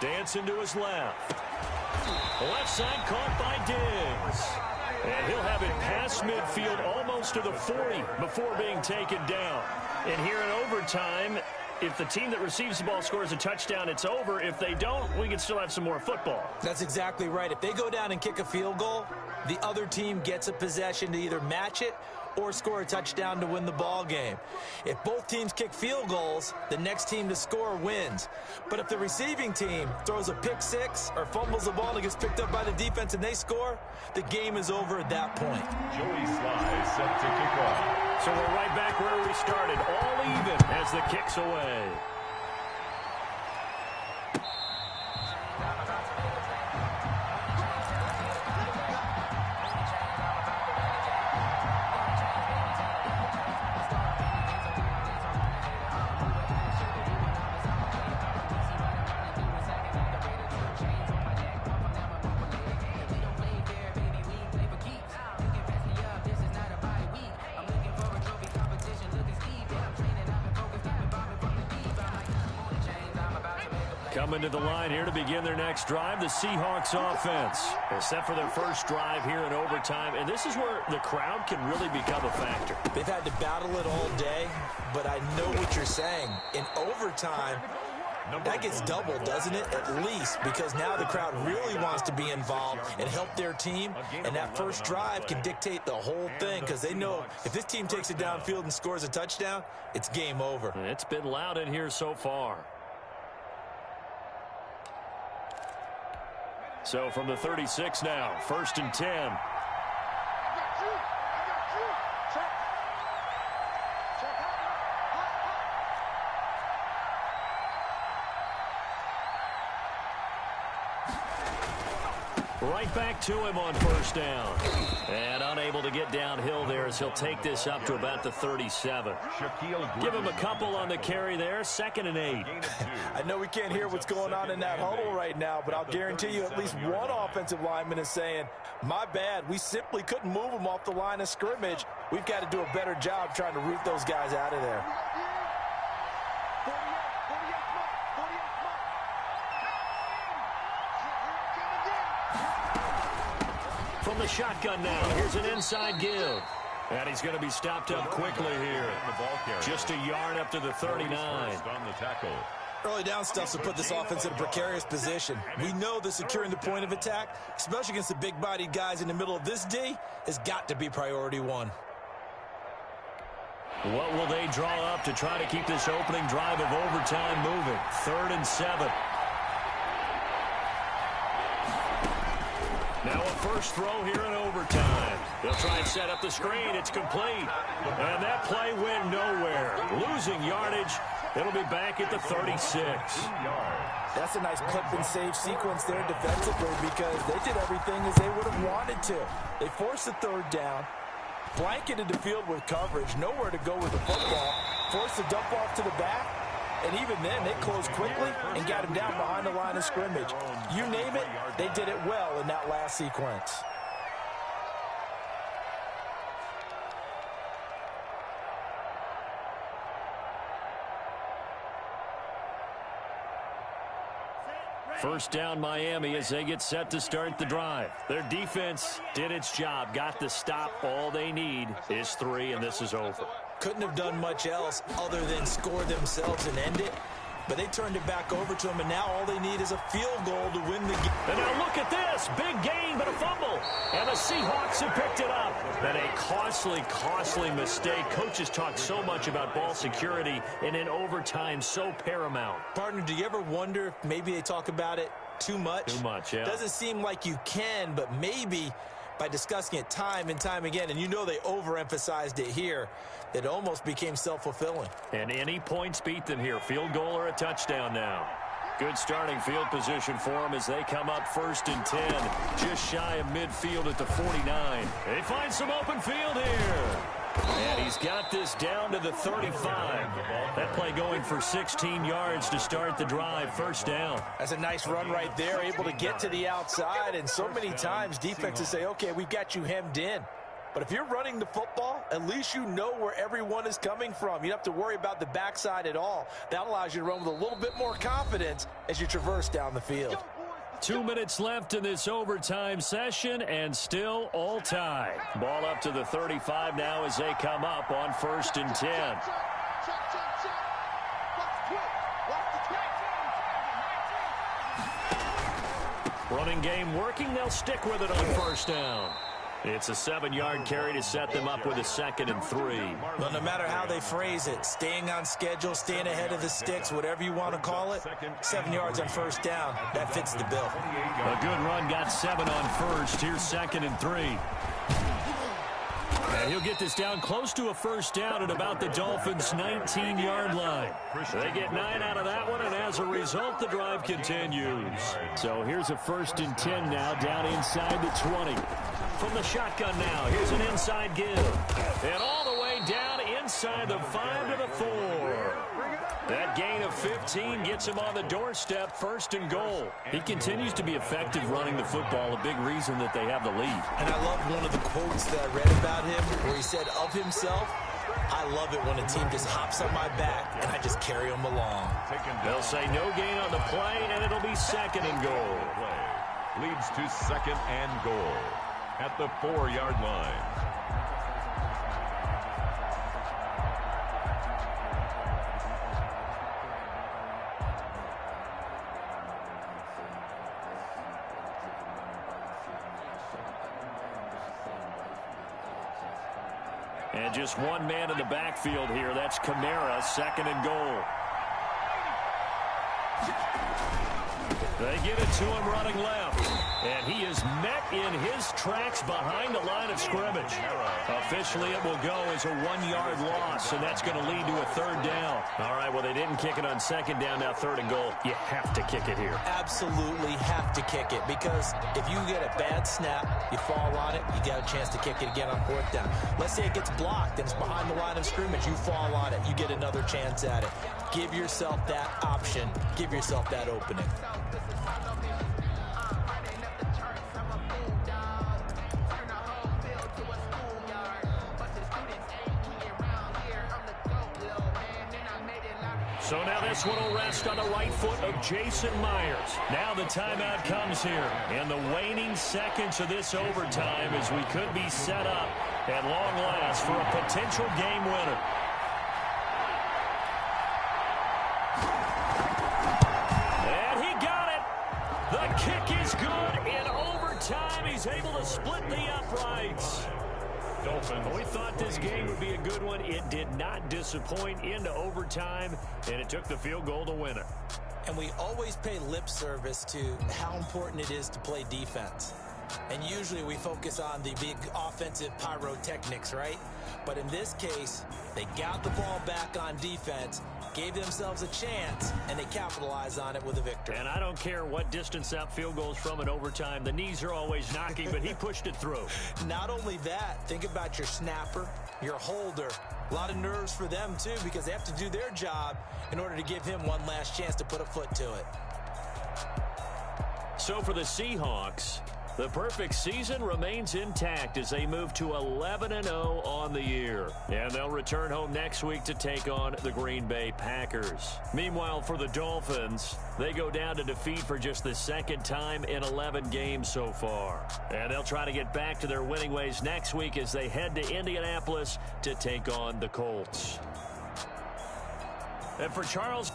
Dancing to his left. Left side caught by Diggs. And he'll have it past midfield almost to the 40 before being taken down. And here in overtime, if the team that receives the ball scores a touchdown, it's over. If they don't, we can still have some more football. That's exactly right. If they go down and kick a field goal, the other team gets a possession to either match it or score a touchdown to win the ball game. If both teams kick field goals, the next team to score wins. But if the receiving team throws a pick six or fumbles the ball and it gets picked up by the defense and they score, the game is over at that point. Joey Sly set to kick off. So we're right back where we started, all even as the kick's away. Coming to the line here to begin their next drive, the Seahawks offense. They're set for their first drive here in overtime, and this is where the crowd can really become a factor. They've had to battle it all day, but I know what you're saying. In overtime, that gets doubled, doesn't it? At least, because now the crowd really wants to be involved and help their team, and that first drive can dictate the whole thing because they know if this team takes it downfield and scores a touchdown, it's game over. It's been loud in here so far. So from the 36 now, 1st and 10. Right back to him on 1st down. And unable to get downhill there as he'll take this up to about the 37. Give him a couple on the carry there, 2nd and 8. I know we can't hear what's going on in that huddle right now, but I'll guarantee you at least one offensive lineman is saying, my bad, we simply couldn't move them off the line of scrimmage. We've got to do a better job trying to root those guys out of there. From the shotgun now, here's an inside give. And he's going to be stopped up quickly here. Just a yard up to the 39. On the tackle. Early down stuff to put this offense in a precarious position. We know that securing the point of attack, especially against the big-bodied guys in the middle of this D, has got to be priority one. What will they draw up to try to keep this opening drive of overtime moving? 3rd and 7. Now a first throw here in overtime. They'll try and set up the screen. It's complete. And that play went nowhere. Losing yardage. It'll be back at the 36. That's a nice clip and save sequence there defensively because they did everything as they would have wanted to. They forced the 3rd down, blanketed the field with coverage, nowhere to go with the football, forced the dump off to the back, and even then they closed quickly and got him down behind the line of scrimmage. You name it, they did it well in that last sequence. First down Miami as they get set to start the drive. Their defense did its job, got the stop. All they need is 3, and this is over. Couldn't have done much else other than score themselves and end it. But they turned it back over to them, and now all they need is a field goal to win the game. And now look at this. Big gain, but a fumble. And the Seahawks have picked it up. And a costly mistake. Coaches talk so much about ball security, and in overtime, so paramount. Partner, do you ever wonder if maybe they talk about it too much? Too much, yeah. Doesn't seem like you can, but maybe by discussing it time and time again, and you know they overemphasized it here, it almost became self-fulfilling. And any points beat them here. Field goal or a touchdown now. Good starting field position for them as they come up 1st and 10. Just shy of midfield at the 49. They find some open field here. And he's got this down to the 35. That play going for 16 yards to start the drive. First down. That's a nice run right there, able to get to the outside. And so many times defenses say, okay, we've got you hemmed in. But if you're running the football, at least you know where everyone is coming from. You don't have to worry about the backside at all. That allows you to run with a little bit more confidence as you traverse down the field. 2 minutes left in this overtime session, and still all tied. Ball up to the 35 now as they come up on 1st and 10. Running game working. They'll stick with it on 1st down. It's a 7-yard carry to set them up with a 2nd and 3. Well, no matter how they phrase it, staying on schedule, staying ahead of the sticks, whatever you want to call it, 7 yards on 1st down, that fits the bill. A good run, got 7 on 1st. Here's 2nd and 3. And he'll get this down close to a 1st down at about the Dolphins' 19-yard line. They get 9 out of that one, and as a result, the drive continues. So here's a 1st and 10 now, down inside the 20. From the shotgun now, here's an inside give. And all the way down inside the 5 to the 4. That gain of 15 gets him on the doorstep, 1st and goal. He continues to be effective running the football, a big reason that they have the lead. And I love one of the quotes that I read about him where he said of himself, I love it when a team just hops on my back and I just carry them along. They'll say no gain on the play, and it'll be 2nd and goal. Leads to 2nd and goal at the 4-yard line. And just one man in the backfield here. That's Kamara, 2nd and goal. They get it to him running left. And he is met in his tracks behind the line of scrimmage. Officially, it will go as a 1-yard loss, and that's going to lead to a 3rd down. All right, well, they didn't kick it on 2nd down, now 3rd and goal. You have to kick it here. Absolutely have to kick it, because if you get a bad snap, you fall on it, you got a chance to kick it again on 4th down. Let's say it gets blocked and it's behind the line of scrimmage, you fall on it, you get another chance at it. Give yourself that option. Give yourself that opening. So now this one will rest on the right foot of Jason Myers. Now the timeout comes here. And the waning seconds of this overtime as we could be set up at long last for a potential game winner. And he got it. The kick is good in overtime. He's able to split the uprights. Dolphins. We thought this game would be a good one. It did not disappoint into overtime, and it took the field goal to win it. And we always pay lip service to how important it is to play defense. And usually we focus on the big offensive pyrotechnics, right? But in this case, they got the ball back on defense, gave themselves a chance, and they capitalized on it with a victory. And I don't care what distance that field goes from in overtime. The knees are always knocking, but he pushed it through. Not only that, think about your snapper, your holder. A lot of nerves for them, too, because they have to do their job in order to give him one last chance to put a foot to it. So for the Seahawks, the perfect season remains intact as they move to 11-0 on the year. And they'll return home next week to take on the Green Bay Packers. Meanwhile, for the Dolphins, they go down to defeat for just the second time in 11 games so far. And they'll try to get back to their winning ways next week as they head to Indianapolis to take on the Colts. And for Charles...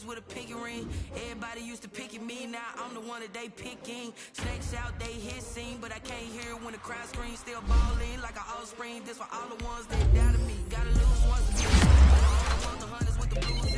with a pinky ring. Everybody used to pick at me, now I'm the one that they picking. Snakes out, they hissing, but I can't hear when the crowd screams. Still balling like an offspring. This for all the ones that doubted me. Gotta lose once again. All the hunters with the blues.